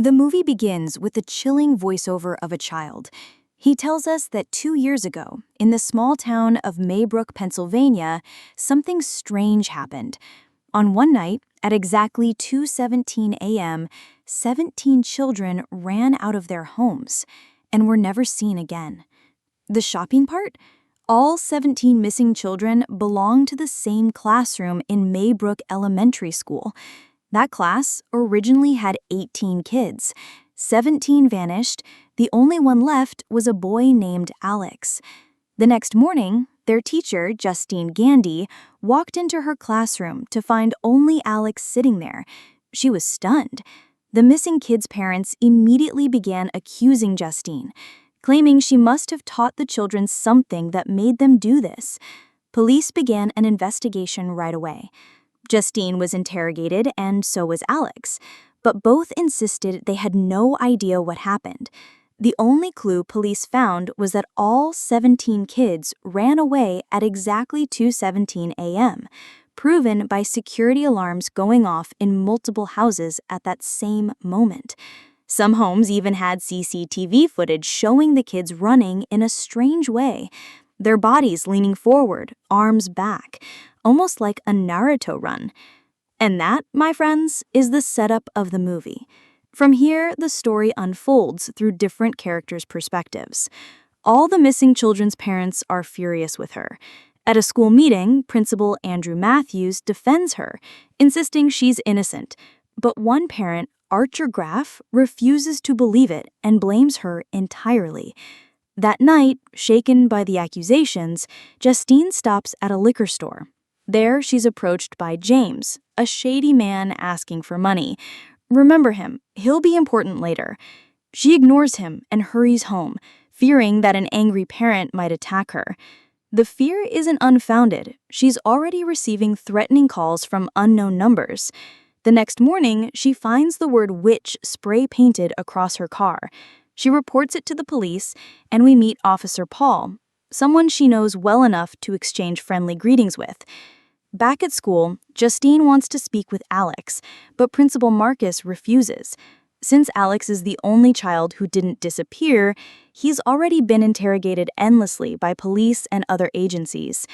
The movie begins with the chilling voiceover of a child. He tells us that 2 years ago, in the small town of Maybrook, Pennsylvania, something strange happened. On one night, at exactly 2:17 a.m., 17 children ran out of their homes and were never seen again. The shocking part? All 17 missing children belong to the same classroom in Maybrook Elementary School. That class originally had 18 kids. 17 vanished. The only one left was a boy named Alex. The next morning, their teacher, Justine, walked into her classroom to find only Alex sitting there. She was stunned. The missing kids' parents immediately began accusing Justine, claiming she must have taught the children something that made them do this. Police began an investigation right away. Justine was interrogated, and so was Alex, but both insisted they had no idea what happened. The only clue police found was that all 17 kids ran away at exactly 2:17 a.m., proven by security alarms going off in multiple houses at that same moment. Some homes even had CCTV footage showing the kids running in a strange way, their bodies leaning forward, arms back, almost like a Naruto run. And that, my friends, is the setup of the movie. From here, the story unfolds through different characters' perspectives. All the missing children's parents are furious with her. At a school meeting, Principal Andrew Matthews defends her, insisting she's innocent. But one parent, Archer Graff, refuses to believe it and blames her entirely. That night, shaken by the accusations, Justine stops at a liquor store. There, she's approached by James, a shady man asking for money. Remember him, he'll be important later. She ignores him and hurries home, fearing that an angry parent might attack her. The fear isn't unfounded. She's already receiving threatening calls from unknown numbers. The next morning, she finds the word witch spray-painted across her car. She reports it to the police, and we meet Officer Paul, someone she knows well enough to exchange friendly greetings with. Back at school, Justine wants to speak with Alex, but Principal Marcus refuses. Since Alex is the only child who didn't disappear, he's already been interrogated endlessly by police and other agencies.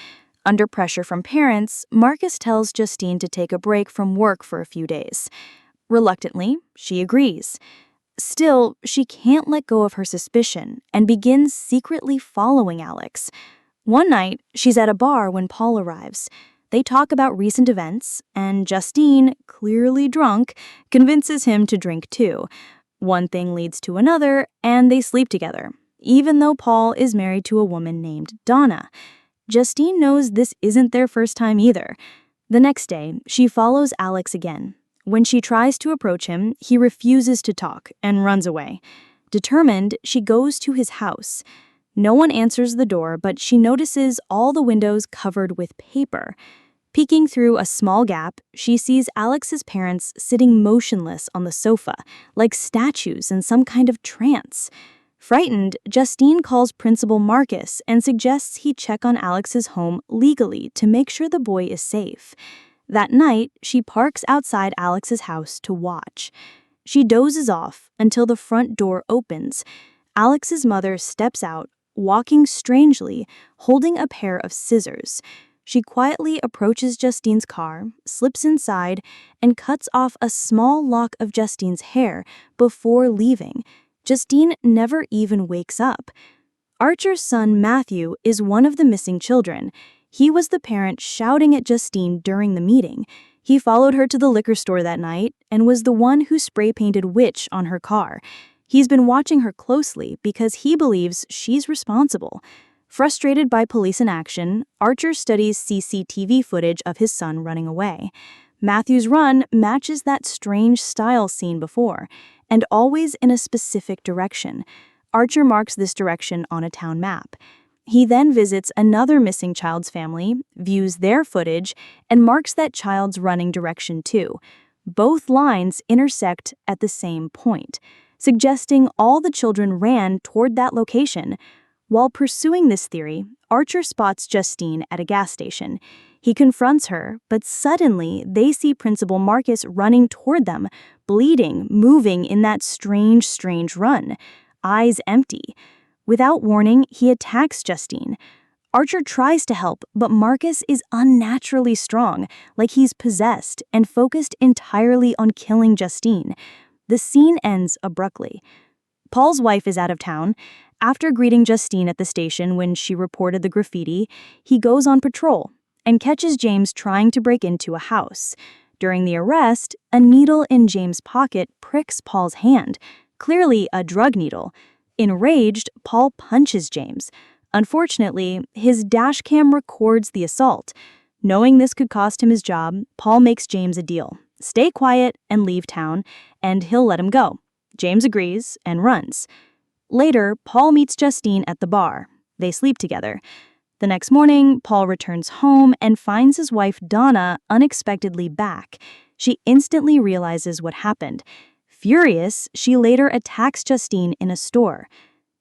Under pressure from parents, Marcus tells Justine to take a break from work for a few days. Reluctantly, she agrees. Still, she can't let go of her suspicion and begins secretly following Alex. One night, she's at a bar when Paul arrives. They talk about recent events, and Justine, clearly drunk, convinces him to drink too. One thing leads to another, and they sleep together, even though Paul is married to a woman named Donna. Justine knows this isn't their first time either. The next day, she follows Alex again. When she tries to approach him, he refuses to talk and runs away. Determined, she goes to his house. No one answers the door, but she notices all the windows covered with paper. Peeking through a small gap, she sees Alex's parents sitting motionless on the sofa, like statues in some kind of trance. Frightened, Justine calls Principal Marcus and suggests he check on Alex's home legally to make sure the boy is safe. That night, she parks outside Alex's house to watch. She dozes off until the front door opens. Alex's mother steps out, walking strangely, holding a pair of scissors. She quietly approaches Justine's car, slips inside, and cuts off a small lock of Justine's hair before leaving. Justine never even wakes up. Archer's son, Matthew, is one of the missing children. He was the parent shouting at Justine during the meeting. He followed her to the liquor store that night and was the one who spray-painted witch on her car. He's been watching her closely because he believes she's responsible. Frustrated by police inaction, Archer studies CCTV footage of his son running away. Matthew's run matches that strange style seen before, and always in a specific direction. Archer marks this direction on a town map. He then visits another missing child's family, views their footage, and marks that child's running direction too. Both lines intersect at the same point, suggesting all the children ran toward that location. While pursuing this theory, Archer spots Justine at a gas station. He confronts her, but suddenly they see Principal Marcus running toward them, bleeding, moving in that strange run, eyes empty. Without warning, he attacks Justine. Archer tries to help, but Marcus is unnaturally strong, like he's possessed, and focused entirely on killing Justine. The scene ends abruptly. Paul's wife is out of town. After greeting Justine at the station when she reported the graffiti, he goes on patrol and catches James trying to break into a house. During the arrest, a needle in James' pocket pricks Paul's hand, clearly a drug needle. Enraged, Paul punches James. Unfortunately, his dashcam records the assault. Knowing this could cost him his job, Paul makes James a deal. Stay quiet and leave town, and he'll let him go. James agrees and runs. Later, Paul meets Justine at the bar. They sleep together. The next morning, Paul returns home and finds his wife Donna unexpectedly back. She instantly realizes what happened. Furious, she later attacks Justine in a store.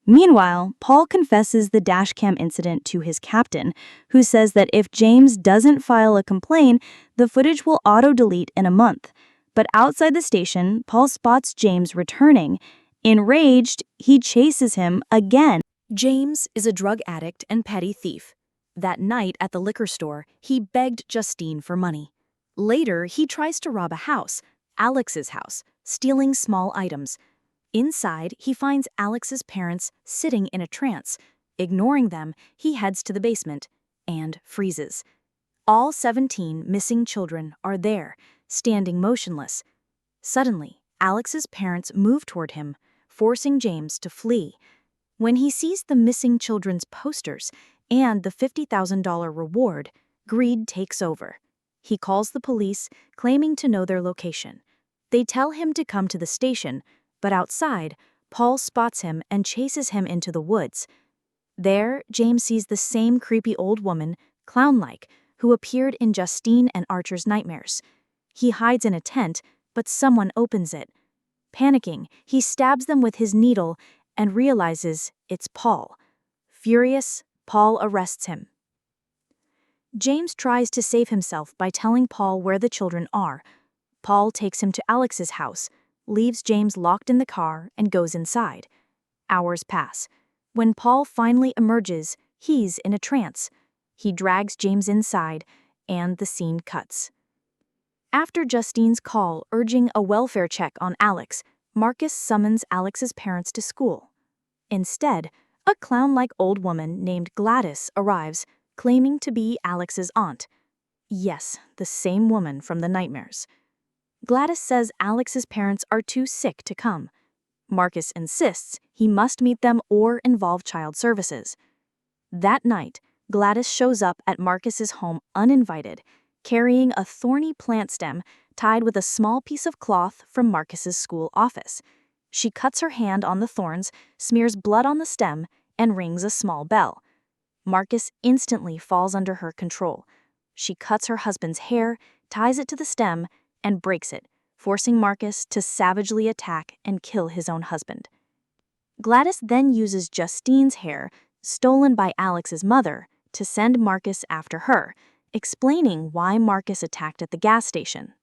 Meanwhile, Paul confesses the dashcam incident to his captain, who says that if James doesn't file a complaint, the footage will auto-delete in a month. But outside the station, Paul spots James returning. Enraged, he chases him again. James is a drug addict and petty thief. That night at the liquor store, he begged Justine for money. Later, he tries to rob a house, Alex's house, stealing small items. Inside, he finds Alex's parents sitting in a trance. Ignoring them, he heads to the basement and freezes. All 17 missing children are there, standing motionless. Suddenly, Alex's parents move toward him, forcing James to flee. When he sees the missing children's posters and the $50,000 reward, greed takes over. He calls the police, claiming to know their location. They tell him to come to the station, but outside, Paul spots him and chases him into the woods. There, James sees the same creepy old woman, clown-like, who appeared in Justine and Archer's nightmares. He hides in a tent, but someone opens it. Panicking, he stabs them with his needle and realizes it's Paul. Furious, Paul arrests him. James tries to save himself by telling Paul where the children are. Paul takes him to Alex's house, leaves James locked in the car, and goes inside. Hours pass. When Paul finally emerges, he's in a trance. He drags James inside, and the scene cuts. After Justine's call urging a welfare check on Alex, Marcus summons Alex's parents to school. Instead, a clown-like old woman named Gladys arrives, claiming to be Alex's aunt. Yes, the same woman from the nightmares. Gladys says Alex's parents are too sick to come. Marcus insists he must meet them or involve child services. That night, Gladys shows up at Marcus's home uninvited, carrying a thorny plant stem tied with a small piece of cloth from Marcus's school office. She cuts her hand on the thorns, smears blood on the stem, and rings a small bell. Marcus instantly falls under her control. She cuts her husband's hair, ties it to the stem, and breaks it, forcing Marcus to savagely attack and kill his own husband. Gladys then uses Justine's hair, stolen by Alex's mother, to send Marcus after her, explaining why Marcus attacked at the gas station.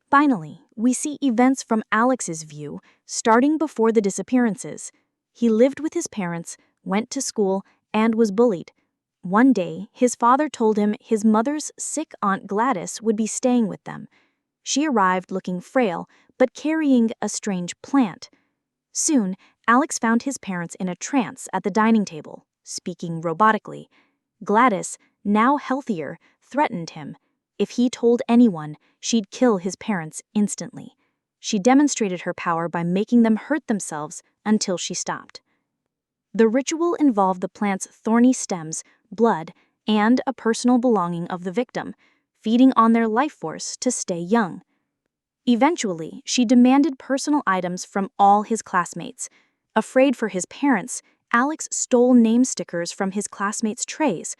Finally, we see events from Alex's view, starting before the disappearances. He lived with his parents, went to school, and was bullied. One day, his father told him his mother's sick aunt Gladys would be staying with them. She arrived looking frail, but carrying a strange plant. Soon, Alex found his parents in a trance at the dining table, speaking robotically. Gladys, now healthier, threatened him. If he told anyone, she'd kill his parents instantly. She demonstrated her power by making them hurt themselves until she stopped. The ritual involved the plant's thorny stems, blood, and a personal belonging of the victim, feeding on their life force to stay young. Eventually, she demanded personal items from all his classmates. Afraid for his parents, Alex stole name stickers from his classmates' trays.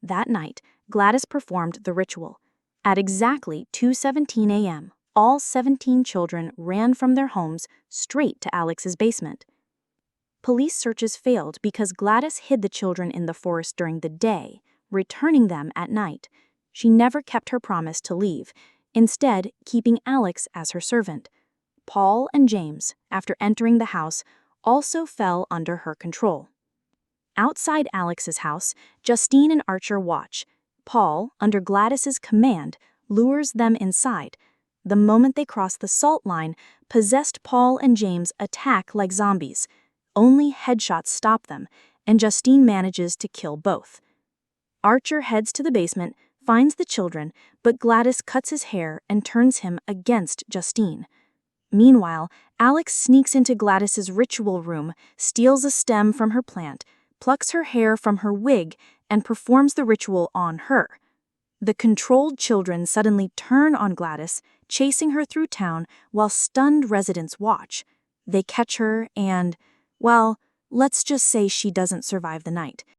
That night, Gladys performed the ritual. At exactly 2:17 a.m., all 17 children ran from their homes straight to Alex's basement. Police searches failed because Gladys hid the children in the forest during the day, returning them at night. She never kept her promise to leave, instead keeping Alex as her servant. Paul and James, after entering the house, also fell under her control. Outside Alex's house, Justine and Archer watch. Paul, under Gladys's command, lures them inside. The moment they cross the salt line, possessed Paul and James attack like zombies. Only headshots stop them, and Justine manages to kill both. Archer heads to the basement, finds the children, but Gladys cuts his hair and turns him against Justine. Meanwhile, Alex sneaks into Gladys's ritual room, steals a stem from her plant, plucks her hair from her wig, and performs the ritual on her. The controlled children suddenly turn on Gladys, chasing her through town while stunned residents watch. They catch her and, well, let's just say she doesn't survive the night.